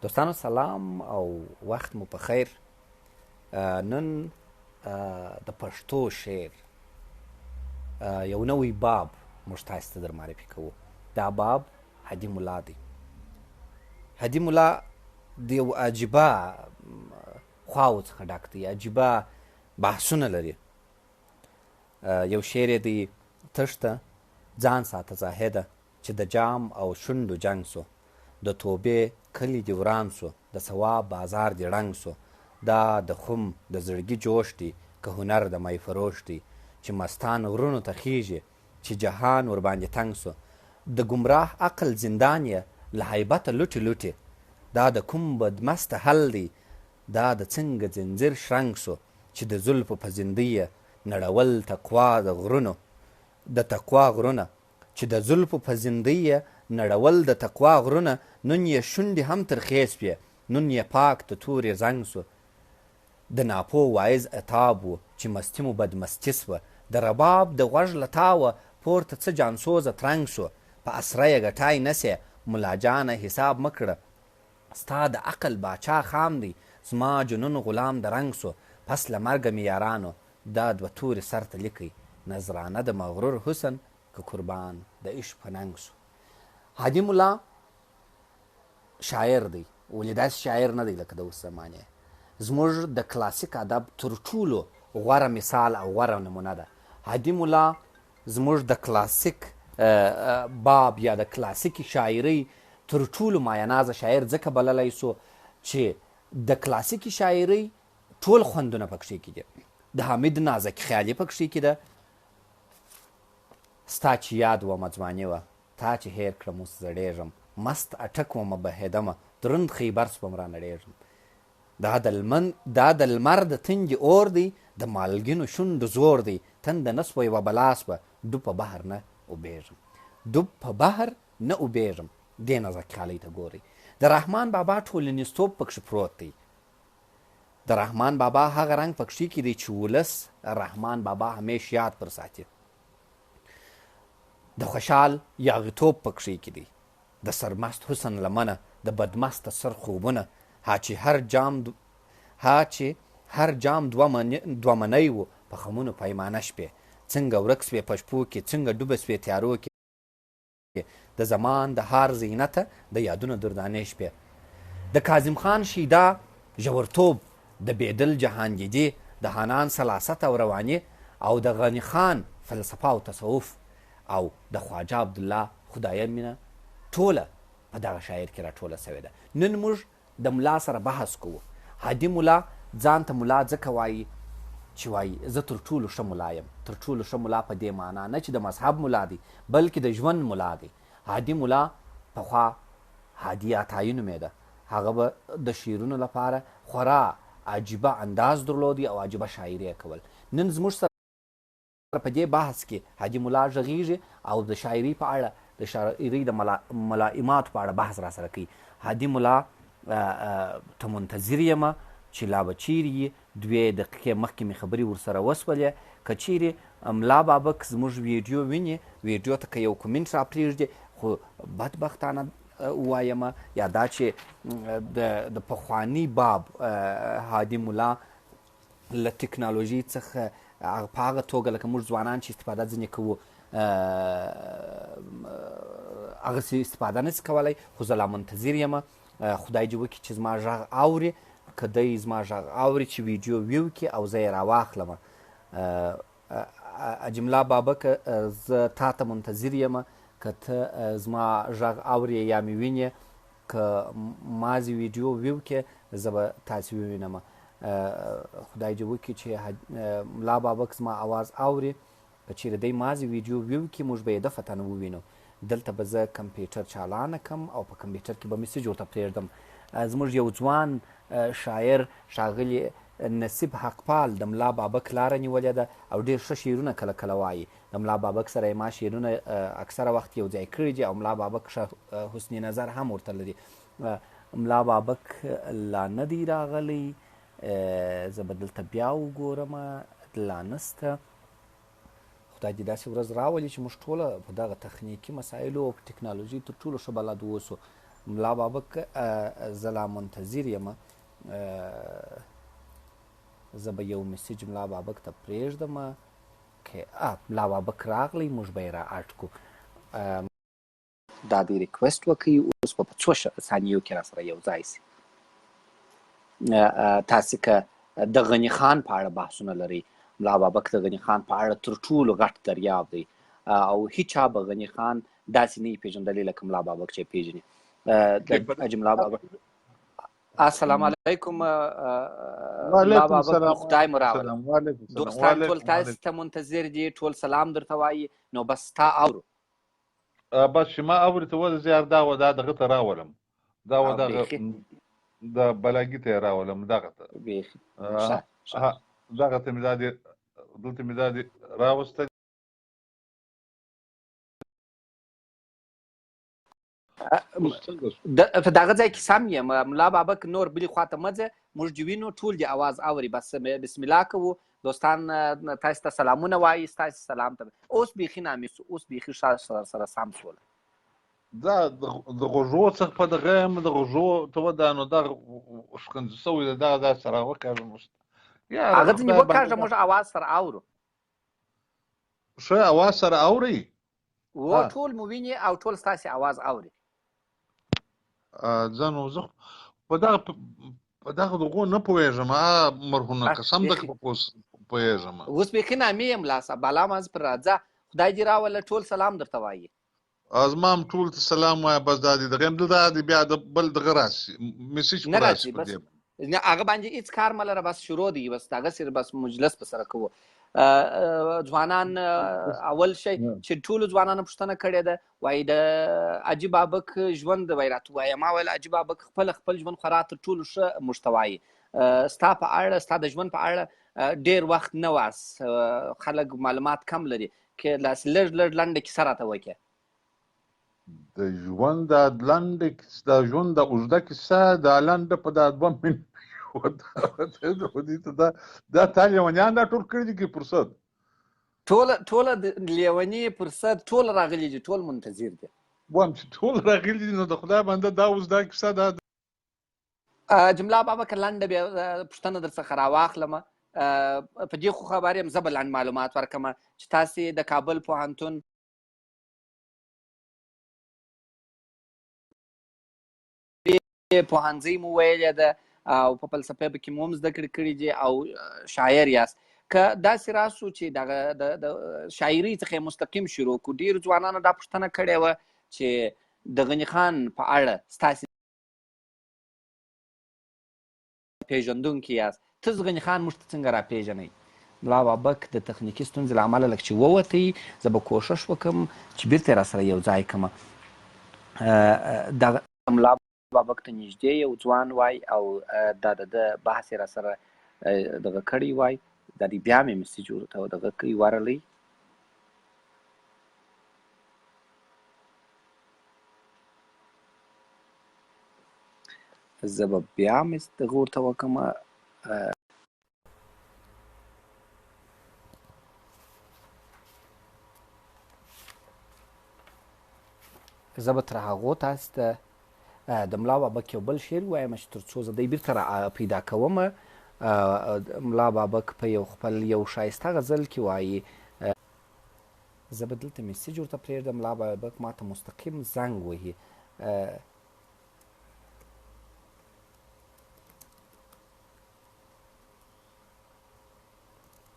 دوستانو سلام او وخت مو په خیر. نن د پښتو شعر یو نوی باب موږ تاسو ته در معرفي کوو. دا باب هدي ملا دی. هدي ملا د یو عجیبه خواو څخه ډک دی، عجیبه بحثونه لري. یو شعر دی: تښته ځان ساته زاهده، چې د جام او شونډو جنگ سو، د توبې کلی دی وران سو، د ثواب بازار دی رنګ سو. دا د خم د زړګي جوش دی که هنر د می فروش دی، چې مستان غرونو ته خیږي، چې جهان ور باندې تنگ سو. د ګمراه عقل زندان یې له هیبته لوټي لوټي، دا د کوم بدمسته حل دی، دا د څنګه زنځیر شرنګ سو، چې د زلفو په زندۍ نړول تقوا د غرونو، د تقوا غرونه، چې د زلفو په زندۍ نړول د تقوا غرونه. نن یې شونډې هم ترخې سوې، نن یې پاک د تورې زنګ سو. د ناپو وایز عتاب و، چې مستي مو بدمستي سوه، د رباب د غوږ له تاوه پورته څه جانسوزه ترنګ سو. په اسره یې ګټای نسې ملا جانه حساب مه کړه، ستا د عقل باچا خام دی، زما جنون غلام د رنګ سو. پس له مرګه مې یارانو دا دوه تورې سر ته لیکئ، نظرانه د مغرور حسن که قربان د عشق په ننګ سو. هدي ملا شاعر دی، ولې داسې شاعر نه دی لکه د اوس زمانې. زموږ د کلاسیک ادب تر ټولو غوره مثال او غوره نمونه ده. هدي ملا زموږ د کلاسیک باب یا د کلاسیکي شاعرۍ تر ټولو ماینازه شاعر ځکه بللی سو چې د کلاسیکي شاعرۍ ټول خوندونه پکښې کې دي. د حمید نازک خیالي پکښې کې ده: ستا چې یاد ومه ځواني وه، تا چې هیر کړم اوس زړېږم، مست اټک ومه بهېدمه، دروند خیبر سوم رانړېږم. دا د لمر د تنګې اور دی، د مالګینو شونډو زور دی، تنده نه سوه یوه بلا سوه، ډوب په بحر نه اوبېږم. ډوب په بحر نه اوبېږم. دې نازک خیالۍ ته ګورئ. د رحمان بابا ټولنیزتوب پکښې پروت دی. د رحمان بابا هغه رنګ پکښې کې دی چې ولس رحمان بابا همیش یاد پر ساتي. د خوشحال یاغیتوب پکښې کې دی. د سرمست حسن لمنه، د بدمسته سر خوبونه، ها چې هر جام دوه منی و، په خمونو پیمانه شپې، څنګه ورک سوې په شپو کې، څنګه ډوبه سوې تیارو کې، د زمان د هار زینته، د یادونو دردانې شپې. د کاظم خان شیدا ژورتوب، د بیدل جهان دیدې، د حنان سلاست او رواني، او د غني خان فلسفه او تصوف، او د خواجه عبدالله خدایه مینه، ټوله په دغه شاعر کې راټوله سوې ده. نن موږ د ملا سره بحث کوو. هدي ملا ځان ته ملا ځکه وایي چې وایي زه تر ټولو ښه ملا یم. تر ټولو ښه ملا په دې معنا نه چې د مذهب ملا دی، بلکې د ژوند ملا دی. هدي ملا پخوا هادي عطایي نومېده. هغه به د شعرونو لپاره خورا عجیبه انداز درلودی او عجیبه شاعري کول. نن زموږ سره په دې بحث کې هدي ملا غږیږي او د شاعري په اړه، د شاعري د ملائماتو په اړه بحث را سره کوي. هدي ملا ته منتظر یم چې لا به چیرې 2 دقیقې مخکې مې خبرې ورسره وسولې. که چیرې ملا بابک زموږ ویډیو ویني، ویډیو ته که یو کومنټ را پرېږدي، خو بدبختانه ووایم یا دا چې د پخواني باب هادي ملا له ټکنالوژي څخه په هغه توګه لکه موږ ځوانان چې استفاده ځینې کوو هغسې استفاده نسي کولی. خو زه لا منتظر یم، خدای دې وکړي چې زما غږ اوري. که دی زما غږ اوري چې ویډیو ویو کړي او زه یې راواخلم. اجملا بابک، زه تا ته منتظر یم. که ته زما غږ اوري یا مې وینې، که مازې ویډیو ویو کړي، زه به تاسې ووینم. خدای دې وکړي چې ملا بابک زما اواز اوري. که چیرې دی مازې ویډیو ویو کړي، موږ به یې دفتن ووینو. دلته به زه کمپیوټر چالانه کم او په کمپیوټر کې به میسج ورته پرېږدم. زموږ یو ځوان شاعر ښاغلي نصیب حقپال د ملا بابک لاره نیولې ده او ډېر ښه شعرونه کله کله وایي. د ملا بابک سره یې ما شعرونه اکثره وخت یو ځای کړي دي او ملا بابک ښه حسني نظر هم ورته لري. ملا بابک لا نه دی راغلی، زه به دلته بیا وګورم، لا نسته. خدای دې داسې ورځ راولي چې موږ ټوله په دغه تخنیکي مسایلو او په ټکنالوژي تر ټولو ښه بلد واوسو. ملا بابک زه لا منتظر یم، زه به یو میسج ملا بابک ته پرېږدم که ملا بابک راغلی، موږ به یې را اډ کړو. دا دې ریکویسټ وکړي، اوس به په څو ثانیو کې را سره یو ځای شي. تاسې که د غني خان په اړه بحثونه لرئ، ملا بابک د غني خان په اړه تر ټولو غټ دریاب دی او هیچا به غني خان داسې نه وي پېژندلی لکه ملا بابک چې یې پېژني. د حاجي ملا بابک السلام علیکم. ملا بابک خدای مو راوله. دوستان ټول تاسې ته منتظر دي، ټول سلام درته وایي، نو بس تا اورو. بس چې ما اوري ته ول زیار دا و دا دغه ته راولم، دا و دغه د بلاګي ته راولم، دغه ته بیخي دغه ته مې دا دي دلته مې دا دي راوسته. په دغه ځای کې سم یم ملا بابک، نور بلې خواته مه ځه، موږ چې وینو ټول دې اواز اوري. بس بسم الله کوو. دوستان تاسو ته سلامونه وایي، ستاسې سلام ته اوس بیخي نامې اوس بیخي سره سم شول. دا د غوږو څخه په دغه یم، د غوږو ته ودا نو دغه ښکنځ سوی ده، دغه سره وکړم هغه ځینې وکړه، موږ اواز سره اورو. ښه اواز سره اوري و ټول مو ویني او ټول ستاسې اواز اوري. ځنو زه په دغه دغو نه پوهېږم، مرهونه قسم ده که پوهېږم. اوس بیخي نامې یم لاسه بالا ماز پر راځه، خدای دې راوله، ټول سلام درته وایي. زما هم ټول ته سلام وایه. بس دا دې دغه یم دلته دی بیا د بل دغه راشي میسج نه راشي، بس هغه باندې هېڅ کار مه لره، بس شروع دی، بس دغسې بس مجلس به سره کوو. ځوانان اول شی چې ټولو ځوانانو پوښتنه کړې ده، وایي د حاجي بابک ژوند وایي راته ووایه. ما ویل حاجي بابک خپل ژوند خورا تر ټولو ښه موږ ته وایي. ستا په اړه، ستا د ژوند په اړه ډېر وخت نه واس، خلک معلومات کم لري، که داسې لږ لنډه کیسه راته وکړې. د ژوند د لنډه کیسه، د ژوند د اوږده کیسه، دا لنډه په دا 2 منټ دا تا لیونیان دا ټول کړي دي که فرصت ټوله د لیوني فرصت ټول راغلي دي، ټول منتظر دي. وایم چې ټول راغلي دي نو د خدای بنده دا اوس دا کیسه دا جمله بابا که لنډه بیا پوښتنه در څخه راواخلم. په دې خو خبر یم، زه به لنډ معلومات ورکړم چې تاسې د کابل پوهنتون پوهنځی مو ویلې ده او په فلسفه کې مو هم زده کړې کړي دي او شاعر یاست. که داسې راسو چې دغه د شاعري څخه مستقیم شروع کړو، ډېرو ځوانانو دا پوښتنه کړې وه چې د غني خان په اړه ستاسې پېژندونکي یاست، ته غني خان موږ ته څنګه راپېژنئ؟ ملا بابک د تخنیکي ستونزې له امله لږ چې ووتی، زه به کوښښ وکړم چې بیرته یې راسره یو ځای کړم. دغه ملا بابک ته نږدې یو ځوان وای او دا د بحث یې راسره دغه کړی وای. دا دې بیا مې میسج ورته دغه کوي ورلی. زه به بیا مې دغه ورته وکړم. زه به تر هغو تاسو ته د ملا بابک یو بل شعر ووایم چې تر څو زه دی بیرته را پیدا کوم. ملا بابک په یو خپل یو ښایسته غزل کې وایي، زه به دلته میسج ورته پرېږدم. ملا بابک ما ته مستقیم زنګ وهي.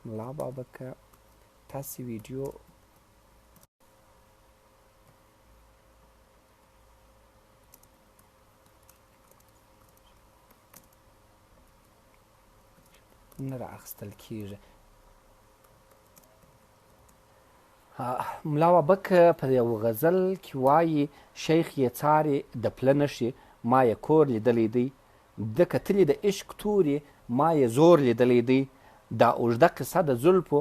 ملا بابک تاسې ویډیو نه را اخیستل کېږي. ملا بابک په یو غزل کې وایي، شیخ یې څاري د پله نښې، ما یې کور لیدلی دی، د کتلې د عشق تورې، ما یې زور لیدلی دی، دا اوږده قصه د زلفو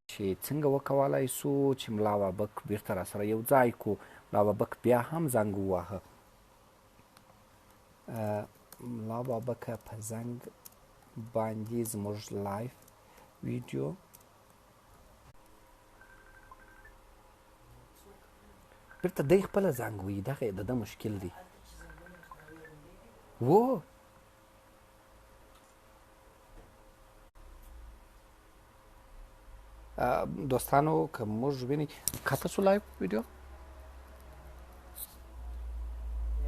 چې څنګه وکولای سو چې ملا بابک بیرته راسره یو ځای کړو. ملا بابک بیا هم زنګ وواهه. ملا بابک په زنګ باندې زموږ لایف ویډیو بیرته دی خپله زنګ وهي، دغه د ده مشکل دی. و دوستانو که موږ ویني کته سو لایو ویډیو